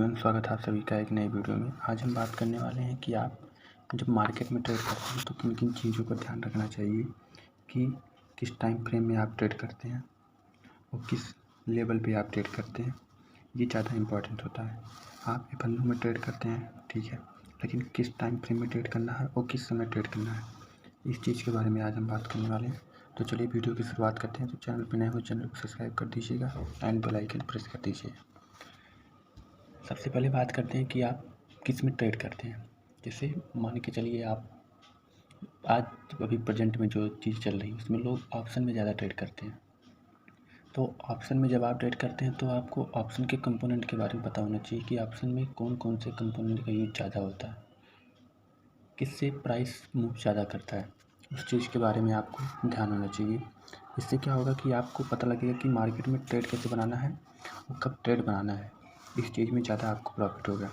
Everyone, स्वागत है आप सभी का एक नए वीडियो में। आज हम बात करने वाले हैं कि आप जब मार्केट में ट्रेड करते हैं तो किन किन चीज़ों का ध्यान रखना चाहिए कि किस टाइम फ्रेम में आप ट्रेड करते हैं और किस लेवल पे आप ट्रेड करते हैं। ये ज़्यादा इम्पॉर्टेंट होता है। आप एफ में ट्रेड करते हैं, ठीक है, लेकिन किस टाइम फ्रेम में ट्रेड करना है और किस समय ट्रेड करना है, इस चीज़ के बारे में आज हम बात करने वाले हैं। तो चलिए वीडियो की शुरुआत करते हैं। तो चैनल पर नए हो चैनल को सब्सक्राइब कर दीजिएगा एंड बेल आइकन प्रेस कर दीजिएगा। सबसे पहले बात करते हैं कि आप किस में ट्रेड करते हैं। जैसे मान के चलिए आप आज अभी प्रेजेंट में जो चीज़ चल रही है उसमें लोग ऑप्शन में ज़्यादा ट्रेड करते हैं। तो ऑप्शन में जब आप ट्रेड करते हैं तो आपको ऑप्शन के कंपोनेंट के बारे में पता होना चाहिए कि ऑप्शन में कौन कौन से कंपोनेंट का यूज ज़्यादा होता है, किससे प्राइस मूव ज़्यादा करता है, उस चीज़ के बारे में आपको ध्यान होना चाहिए। इससे क्या होगा कि आपको पता लगेगा कि मार्केट में ट्रेड कैसे बनाना है और कब ट्रेड बनाना है। इस चीज़ में ज़्यादा आपको प्रॉफिट होगा।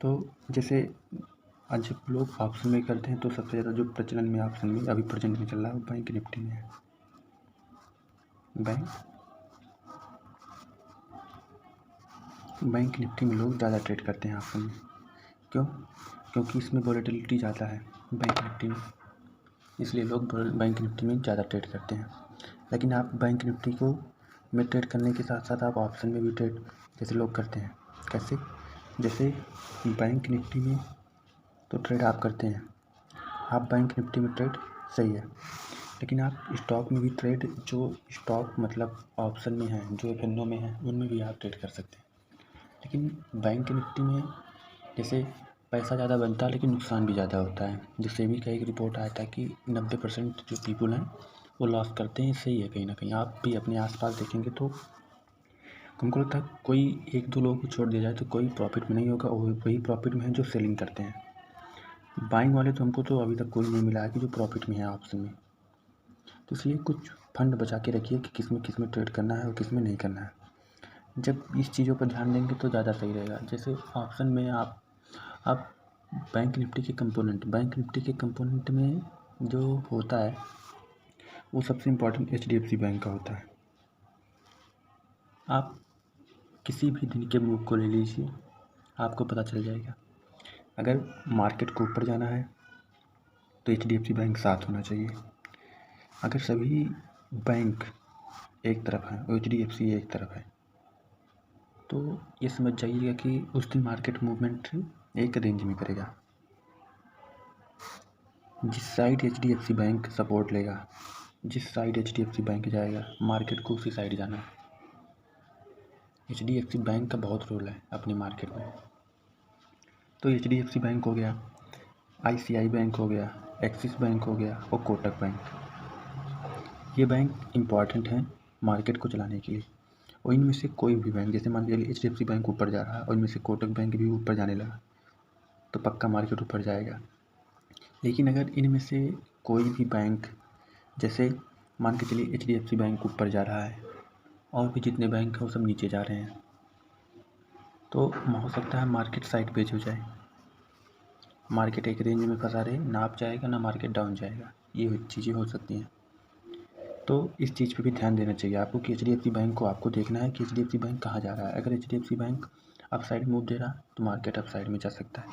तो जैसे आज जब लोग ऑप्शन में करते हैं तो सबसे ज़्यादा जो प्रचलन में ऑप्शन में अभी प्रेजेंट में चल रहा है वो बैंक निफ्टी में है। बैंक निफ्टी में लोग ज़्यादा ट्रेड करते हैं ऑप्शन में। क्यों? क्योंकि इसमें वॉलेटिलिटी ज़्यादा है बैंक निफ्टी में, इसलिए लोग बैंक निफ्टी में ज़्यादा ट्रेड करते हैं। लेकिन आप बैंक निफ्टी को में ट्रेड करने के साथ साथ आप ऑप्शन में भी ट्रेड जैसे लोग करते हैं। कैसे? जैसे बैंक निफ्टी में तो ट्रेड आप करते हैं, आप बैंक निफ्टी में ट्रेड सही है, लेकिन आप स्टॉक में भी ट्रेड, जो स्टॉक मतलब ऑप्शन में है, जो एफ में है, उनमें भी आप ट्रेड कर सकते हैं। लेकिन बैंक निफ्टी में जैसे पैसा ज़्यादा बनता है लेकिन नुकसान भी ज़्यादा होता है। जो सेबी का एक रिपोर्ट आया था कि 90% जो पीपल हैं वो लॉस करते हैं। सही है, कहीं ना कहीं आप भी अपने आसपास देखेंगे तो हमको लगता है कोई एक दो लोगों को छोड़ दिया जाए तो कोई प्रॉफिट में नहीं होगा, और वही प्रॉफिट में है जो सेलिंग करते हैं। बाइंग वाले तो हमको तो अभी तक कोई नहीं मिला है कि जो प्रॉफिट में है ऑप्शन में। तो इसलिए कुछ फंड बचा के रखिए कि किस में ट्रेड करना है और किस में नहीं करना है। जब इस चीज़ों पर ध्यान देंगे तो ज़्यादा सही रहेगा। जैसे ऑप्शन में आप बैंक निफ्टी के कंपोनेंट में जो होता है वो सबसे इम्पोर्टेंट HDFC बैंक का होता है। आप किसी भी दिन के मूव को ले लीजिए, आपको पता चल जाएगा। अगर मार्केट को ऊपर जाना है तो HDFC बैंक साथ होना चाहिए। अगर सभी बैंक एक तरफ है और HDFC एक तरफ है तो ये समझ जाइएगा कि उस दिन मार्केट मूवमेंट एक रेंज में करेगा। जिस साइड HDFC बैंक सपोर्ट लेगा, जिस साइड HDFC बैंक जाएगा, मार्केट को उसी साइड जाना है। HDFC बैंक का बहुत रोल है अपनी मार्केट में। तो HDFC बैंक हो गया, ICI बैंक हो गया, एक्सिस बैंक हो गया और कोटक बैंक। ये बैंक इम्पॉर्टेंट हैं मार्केट को चलाने के लिए। और इनमें से कोई भी बैंक, जैसे मान लीजिए HDFC बैंक ऊपर जा रहा है और इनमें से कोटक बैंक भी ऊपर जाने लगा तो पक्का मार्केट ऊपर जाएगा। लेकिन अगर इनमें से कोई भी बैंक, जैसे मान के चलिए HDFC बैंक ऊपर जा रहा है और भी जितने बैंक हैं वो सब नीचे जा रहे हैं, तो हो सकता है मार्केट साइड पेज हो जाए, मार्केट एक रेंज में फंसा रहे, ना अप जाएगा ना मार्केट डाउन जाएगा। ये चीज़ें हो सकती हैं। तो इस चीज़ पे भी ध्यान देना चाहिए आपको कि HDFC बैंक को आपको देखना है कि HDFC बैंक कहाँ जा रहा है। अगर HDFC bank upside move दे रहा है तो मार्केट अप साइड में जा सकता है।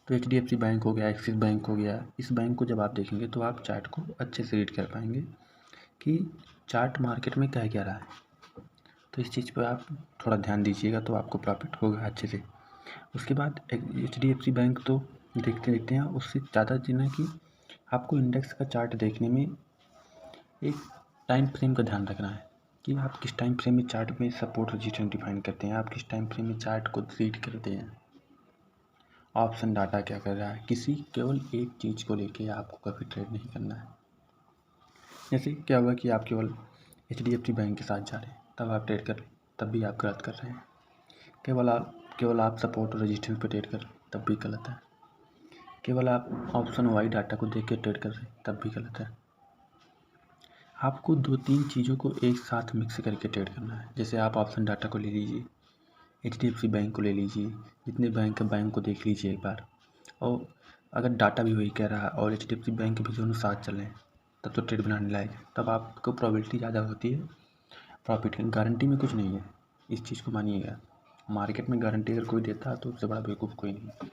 तो HDFC बैंक हो गया, एक्सिस बैंक हो गया, इस बैंक को जब आप देखेंगे तो आप चार्ट को अच्छे से रीड कर पाएंगे कि चार्ट मार्केट में क्या रहा है। तो इस चीज़ पर आप थोड़ा ध्यान दीजिएगा तो आपको प्रॉफिट होगा अच्छे से। उसके बाद HDFC बैंक तो देखते हैं, उससे ज़्यादा चीज़ है कि आपको इंडेक्स का चार्ट देखने में एक टाइम फ्रेम का ध्यान रखना है कि आप किस टाइम फ्रेम में चार्ट में सपोर्ट रजिस्टेंस डिफाइन करते हैं, आप किस टाइम फ्रेम में चार्ट को रीड करते हैं, ऑप्शन डाटा क्या कर रहा है। किसी केवल एक चीज़ को लेके आपको कभी ट्रेड नहीं करना है। जैसे क्या हुआ कि आप केवल HDFC बैंक के साथ जा रहे हैं तब आप ट्रेड कर रहे हैं, तब भी आप गलत कर रहे हैं। केवल आप सपोर्ट और रजिस्टेंस पर ट्रेड कर रहे हैं तब भी गलत है। केवल आप ऑप्शन वाई डाटा को देख के ट्रेड कर रहे हैं तब भी गलत है। आपको 2-3 चीज़ों को एक साथ मिक्स करके ट्रेड करना है। जैसे आप ऑप्शन डाटा को ले लीजिए, HDFC बैंक को ले लीजिए, जितने बैंक को देख लीजिए एक बार, और अगर डाटा भी वही कह रहा है और HDFC बैंक भी दोनों साथ चल रहे हैं तब तो ट्रेड बनाने लायक है। तब आपको प्रोबेबिलिटी ज़्यादा होती है प्रॉफिट की। गारंटी में कुछ नहीं है, इस चीज़ को मानिएगा। मार्केट में गारंटी अगर कोई देता है तो उससे बड़ा बेवकूफ़ कोई नहीं।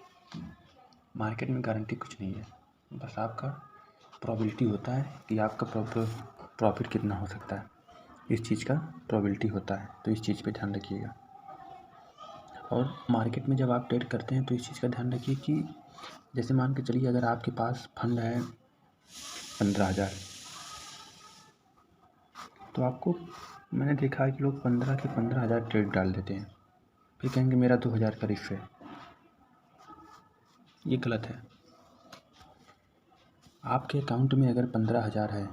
मार्केट में गारंटी कुछ नहीं है, बस आपका प्रोबेबिलिटी होता है कि आपका प्रॉफिट कितना हो सकता है, इस चीज़ का प्रोबेबिलिटी होता है। तो इस चीज़ पे ध्यान रखिएगा। और मार्केट में जब आप ट्रेड करते हैं तो इस चीज़ का ध्यान रखिए कि जैसे मान के चलिए अगर आपके पास फंड है 15,000, तो आपको मैंने देखा है कि लोग 15,000 ट्रेड डाल देते हैं, फिर कहेंगे मेरा 2,000 का रिस्क है। ये गलत है। आपके अकाउंट में अगर 15,000 है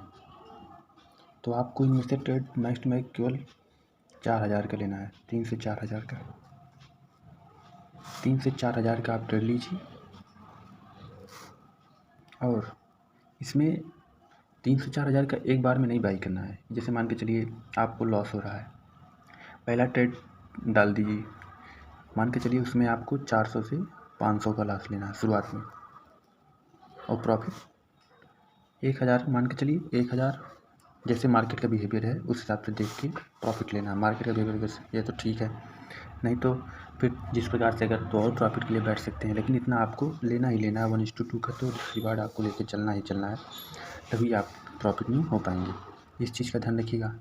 तो आपको इनमें से ट्रेड मैक्स टू मैक्स केवल 4,000 का लेना है। 3 से 4,000 का, 3 से 4,000 का आप ट्रेड लीजिए। और इसमें 3 से 4,000 का एक बार में नहीं बाई करना है। जैसे मान के चलिए आपको लॉस हो रहा है, पहला ट्रेड डाल दीजिए, मान के चलिए उसमें आपको 400 से 500 का लॉस लेना है शुरुआत में, और प्रॉफिट 1,000 मान के चलिए 1,000 जैसे मार्केट का बिहेवियर है उस हिसाब से देख के प्रॉफिट लेना है। मार्केट का बिहेवियर ये तो ठीक है, नहीं तो फिर जिस प्रकार से अगर तो और प्रॉफिट के लिए बैठ सकते हैं, लेकिन इतना आपको लेना ही लेना है। 1:2 का तो रिवार्ड आपको लेके चलना ही चलना है, तभी आप प्रॉफिट में हो पाएंगे। इस चीज़ का ध्यान रखिएगा।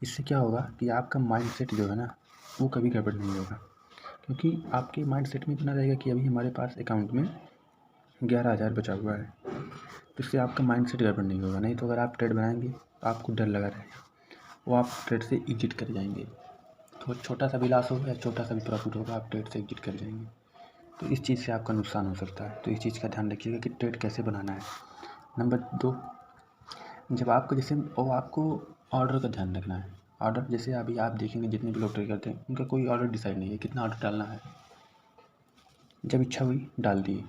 इससे क्या होगा कि आपका माइंडसेट जो है ना वो कभी गड़बड़ नहीं होगा, क्योंकि आपके माइंडसेट में इतना रहेगा कि अभी हमारे पास अकाउंट में 11,000 बचा हुआ है, तो इससे आपका माइंडसेट गड़बड़ नहीं होगा। नहीं तो अगर आप ट्रेड बनाएंगे तो आपको डर लगा रहेगा, वो आप ट्रेड से एग्जिट कर जाएंगे। तो छोटा सा भी लॉस होगा या छोटा सा भी प्रॉफिट होगा, आप ट्रेड से एग्जिट कर जाएंगे। तो इस चीज़ से आपका नुकसान हो सकता है। तो इस चीज़ का ध्यान रखिएगा कि ट्रेड कैसे बनाना है। नंबर 2, जब आपको जैसे आपको ऑर्डर का ध्यान रखना है। ऑर्डर जैसे अभी आप देखेंगे जितने भी लोग ट्रेड करते हैं उनका कोई ऑर्डर डिसाइड नहीं है कितना ऑर्डर डालना है। जब इच्छा हुई डाल दिए,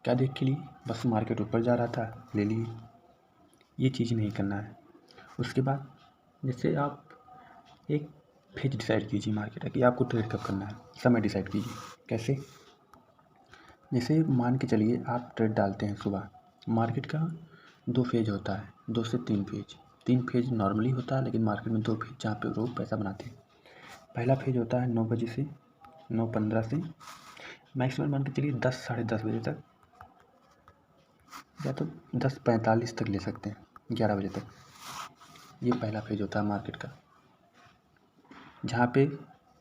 क्या देख के लिए, बस मार्केट ऊपर जा रहा था ले लिए। ये चीज़ नहीं करना है। उसके बाद जैसे आप एक फेज डिसाइड कीजिए मार्केट है कि आपको ट्रेड कब करना है, समय डिसाइड कीजिए। कैसे? जैसे मान के चलिए आप ट्रेड डालते हैं सुबह, मार्केट का 2 फेज होता है, 2 से 3 फेज। 3 फेज नॉर्मली होता है, लेकिन मार्केट में 2 फेज जहाँ पे लोग पैसा बनाते हैं। पहला फेज होता है 9 बजे से 9:15 से मैक्सिमम मान के चलिए 10 साढ़े 10 बजे तक, या तो 10:45 तक ले सकते हैं, 11 बजे तक। ये पहला फेज होता है मार्केट का, जहाँ पे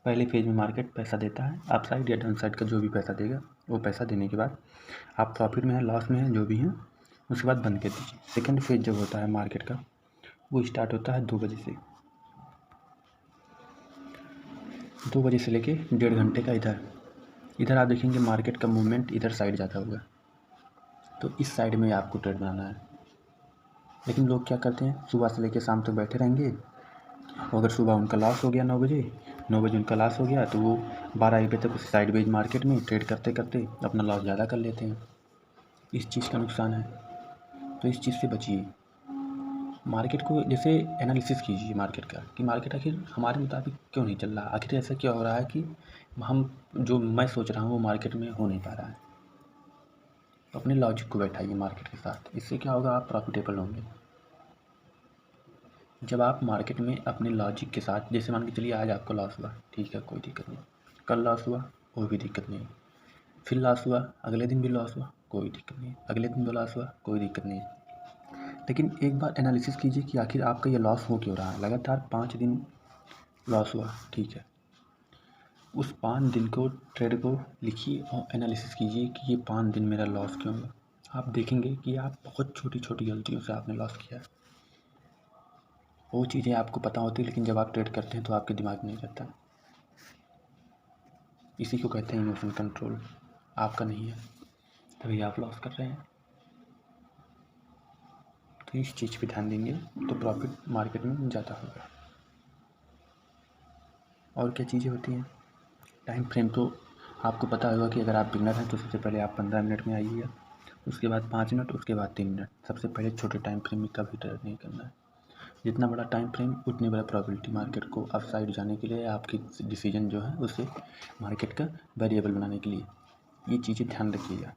पहले फेज में मार्केट पैसा देता है, अप साइड या डाउन साइड का जो भी पैसा देगा, वो पैसा देने के बाद आप प्रॉफिट में हैं लॉस में हैं जो भी हैं, उसके बाद बंद कर दीजिए। सेकंड फेज जब होता है मार्केट का, वो स्टार्ट होता है 2 बजे से, 2 बजे से लेके 1.5 घंटे का। इधर आप देखेंगे मार्केट का मूवमेंट इधर साइड जाता होगा, तो इस साइड में आपको ट्रेड बनाना है। लेकिन लोग क्या करते हैं, सुबह से लेकर शाम तक बैठे रहेंगे, और अगर सुबह उनका लॉस हो गया 9 बजे उनका लॉस हो गया, तो वो 12 बजे तक उस साइड वेज मार्केट में ट्रेड करते करते अपना लॉस ज़्यादा कर लेते हैं। इस चीज़ का नुकसान है, तो इस चीज़ से बचिए। मार्केट को जैसे एनालिसिस कीजिए मार्केट का, कि मार्केट आखिर हमारे मुताबिक क्यों नहीं चल रहा, आखिर ऐसा क्या हो रहा है कि हम जो मैं सोच रहा हूँ वो मार्केट में हो नहीं पा रहा है। तो अपने लॉजिक को बैठाइए मार्केट के साथ, इससे क्या होगा, आप प्रॉफिटेबल होंगे। जब आप मार्केट में अपने लॉजिक के साथ, जैसे मान के चलिए आज आपको लॉस हुआ, ठीक है कोई दिक्कत नहीं, कल लॉस हुआ कोई भी दिक्कत नहीं, फिर लॉस हुआ, अगले दिन भी लॉस हुआ कोई दिक्कत नहीं, अगले दिन भी लॉस हुआ कोई दिक्कत नहीं। लेकिन एक बार एनालिसिस कीजिए कि आखिर आपका ये लॉस हो क्यों रहा है। लगातार 5 दिन लॉस हुआ, ठीक है, उस 5 दिन को ट्रेड को लिखिए और एनालिसिस कीजिए कि ये 5 दिन मेरा लॉस क्यों हुआ। आप देखेंगे कि आप बहुत छोटी छोटी गलतियों से आपने लॉस किया है। वो चीज़ें आपको पता होती है, लेकिन जब आप ट्रेड करते हैं तो आपके दिमाग में नहीं रहता। इसी को कहते हैं इमोशन कंट्रोल, आपका नहीं है, तभी आप लॉस कर रहे हैं। तो इस चीज़ पे ध्यान देंगे तो प्रॉफिट मार्केट में ज़्यादा होगा। और क्या चीज़ें होती हैं, टाइम फ्रेम तो आपको पता होगा कि अगर आप बिगनर हैं तो सबसे पहले आप 15 मिनट में आइएगा, उसके बाद 5 मिनट, उसके बाद 3 मिनट। सबसे पहले छोटे टाइम फ्रेम में कभी ट्रेड नहीं करना है। जितना बड़ा टाइम फ्रेम उतनी बड़ा प्रोबेबिलिटी मार्केट को अप साइड जाने के लिए, आपकी डिसीजन जो है उसे मार्केट का वेरिएबल बनाने के लिए। ये चीज़ें ध्यान रखिएगा।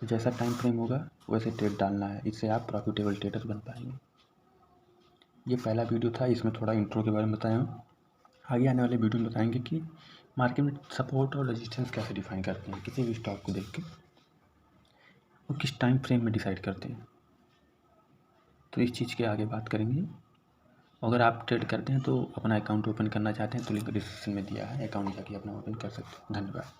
तो जैसा टाइम फ्रेम होगा वैसे ट्रेड डालना है, इससे आप प्रॉफिटेबल ट्रेडर बन पाएंगे। ये पहला वीडियो था, इसमें थोड़ा इंट्रो के बारे में बताया हूँ। आगे आने वाले वीडियो में बताएंगे कि मार्केट में सपोर्ट और रेजिस्टेंस कैसे डिफाइन करते हैं किसी भी स्टॉक को देख के, वो किस टाइम फ्रेम में डिसाइड करते हैं, तो इस चीज़ के आगे बात करेंगे। अगर आप ट्रेड करते हैं तो अपना अकाउंट ओपन करना चाहते हैं तो लिंक डिस्क्रिप्शन में दिया है, अकाउंट जाके अपना ओपन कर सकते हैं। धन्यवाद।